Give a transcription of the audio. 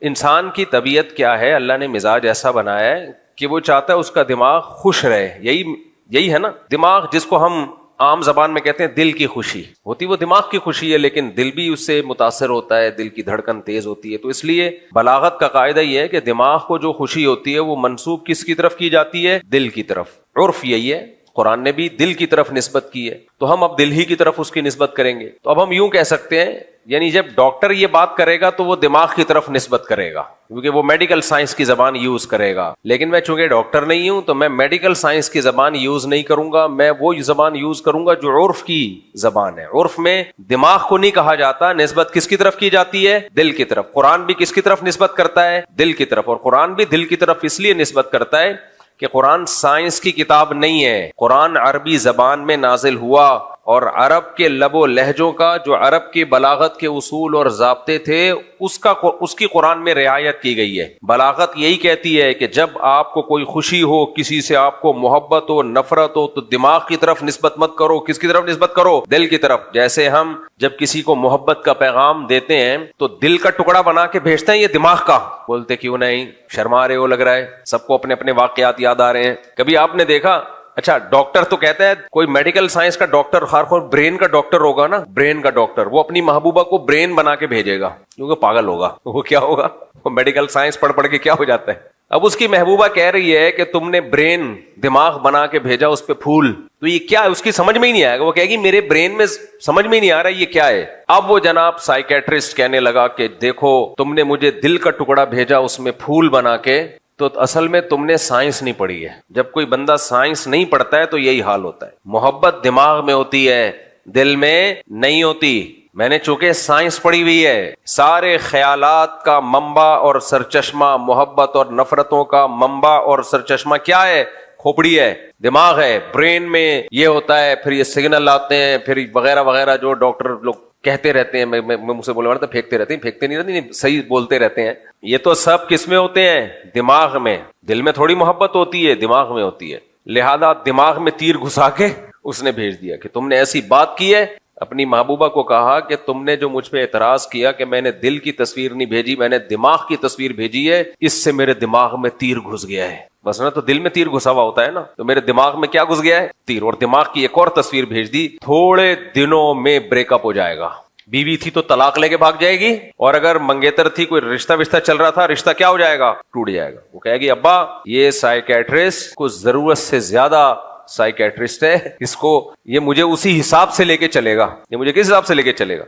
انسان کی طبیعت کیا ہے، اللہ نے مزاج ایسا بنایا ہے کہ وہ چاہتا ہے اس کا دماغ خوش رہے. یہی ہے نا دماغ، جس کو ہم عام زبان میں کہتے ہیں دل کی خوشی ہوتی، وہ دماغ کی خوشی ہے، لیکن دل بھی اس سے متاثر ہوتا ہے، دل کی دھڑکن تیز ہوتی ہے. تو اس لیے بلاغت کا قاعدہ یہ ہے کہ دماغ کو جو خوشی ہوتی ہے وہ منسوب کس کی طرف کی جاتی ہے؟ دل کی طرف. عرف یہی ہے، قرآن نے بھی دل کی طرف نسبت کی ہے، تو ہم اب دل ہی کی طرف اس کی نسبت کریں گے. تو اب ہم یوں کہہ سکتے ہیں، یعنی جب ڈاکٹر یہ بات کرے گا تو وہ دماغ کی طرف نسبت کرے گا، کیونکہ وہ میڈیکل سائنس کی زبان یوز کرے گا. لیکن میں چونکہ ڈاکٹر نہیں ہوں تو میں میڈیکل سائنس کی زبان یوز نہیں کروں گا، میں وہ زبان یوز کروں گا جو عرف کی زبان ہے. عرف میں دماغ کو نہیں کہا جاتا، نسبت کس کی طرف کی جاتی ہے؟ دل کی طرف. قرآن بھی کس کی طرف نسبت کرتا ہے؟ دل کی طرف. اور قرآن بھی دل کی طرف اس لیے نسبت کرتا ہے کہ قرآن سائنس کی کتاب نہیں ہے، قرآن عربی زبان میں نازل ہوا، اور عرب کے لب و لہجوں کا جو عرب کی بلاغت کے اصول اور ضابطے تھے اس کی قرآن میں رعایت کی گئی ہے. بلاغت یہی کہتی ہے کہ جب آپ کو کوئی خوشی ہو، کسی سے آپ کو محبت ہو، نفرت ہو، تو دماغ کی طرف نسبت مت کرو. کس کی طرف نسبت کرو؟ دل کی طرف. جیسے ہم جب کسی کو محبت کا پیغام دیتے ہیں تو دل کا ٹکڑا بنا کے بھیجتے ہیں، یہ دماغ کا. بولتے کیوں نہیں، شرما رہے ہو لگ رہا ہے، سب کو اپنے اپنے واقعات یاد آ رہے ہیں. کبھی آپ نے دیکھا، اچھا ڈاکٹر تو کہتا ہے، کوئی میڈیکل سائنس کا ڈاکٹر، خاص طور برین کا ڈاکٹر ہوگا نا، برین کا ڈاکٹر، وہ اپنی محبوبہ کو برین بنا کے بھیجے گا، کیونکہ پاگل ہوگا. وہ کیا ہوگا؟ وہ میڈیکل سائنس پڑھ کے کیا ہو جاتا ہے. اب اس کی محبوبہ کہہ رہی ہے کہ تم نے برین دماغ بنا کے بھیجا، اس پہ پھول، تو یہ کیا ہے؟ اس کی سمجھ میں ہی نہیں آئے گا. وہ کہے گی میرے برین میں سمجھ میں ہی نہیں آ رہا یہ کیا ہے. اب وہ جناب سائیکیٹرسٹ کہنے لگا کہ دیکھو تم نے مجھے دل کا ٹکڑا بھیجا اس میں پھول بنا کے، تو اصل میں تم نے سائنس نہیں پڑھی ہے. جب کوئی بندہ سائنس نہیں پڑھتا ہے تو یہی حال ہوتا ہے. محبت دماغ میں ہوتی ہے، دل میں نہیں ہوتی. میں نے چونکہ سائنس پڑھی ہوئی ہے، سارے خیالات کا منبع اور سرچشمہ، محبت اور نفرتوں کا منبع اور سرچشمہ کیا ہے؟ کھوپڑی ہے، دماغ ہے. برین میں یہ ہوتا ہے، پھر یہ سگنل آتے ہیں، پھر وغیرہ وغیرہ جو ڈاکٹر لوگ کہتے رہتے ہیں. میں مجھ سے بولنے والا تھا پھینکتے نہیں رہتے، صحیح بولتے رہتے ہیں. یہ تو سب کس میں ہوتے ہیں؟ دماغ میں. دل میں تھوڑی محبت ہوتی ہے، دماغ میں ہوتی ہے. لہذا دماغ میں تیر گھسا کے اس نے بھیج دیا کہ تم نے ایسی بات کی ہے. اپنی محبوبہ کو کہا کہ تم نے جو مجھ پہ اعتراض کیا کہ میں نے دل کی تصویر نہیں بھیجی، میں نے دماغ کی تصویر بھیجی ہے، اس سے میرے دماغ میں تیر گھس گیا ہے. بس نا، تو دل میں تیر گھسا ہوا ہوتا ہے نا، تو میرے دماغ میں کیا گھس گیا ہے؟ تیر. اور دماغ کی ایک اور تصویر بھیج دی، تھوڑے دنوں میں بریک اپ ہو جائے گا. بیوی تھی تو طلاق لے کے بھاگ جائے گی، اور اگر منگیتر تھی، کوئی رشتہ چل رہا تھا، رشتہ کیا ہو جائے گا؟ ٹوٹ جائے گا. وہ کہے گی ابا یہ سائیکیٹرسٹ کو ضرورت سے زیادہ سائیکیٹرسٹ ہے، اس کو یہ مجھے اسی حساب سے لے کے چلے گا. یہ مجھے کس حساب سے لے کے چلے گا؟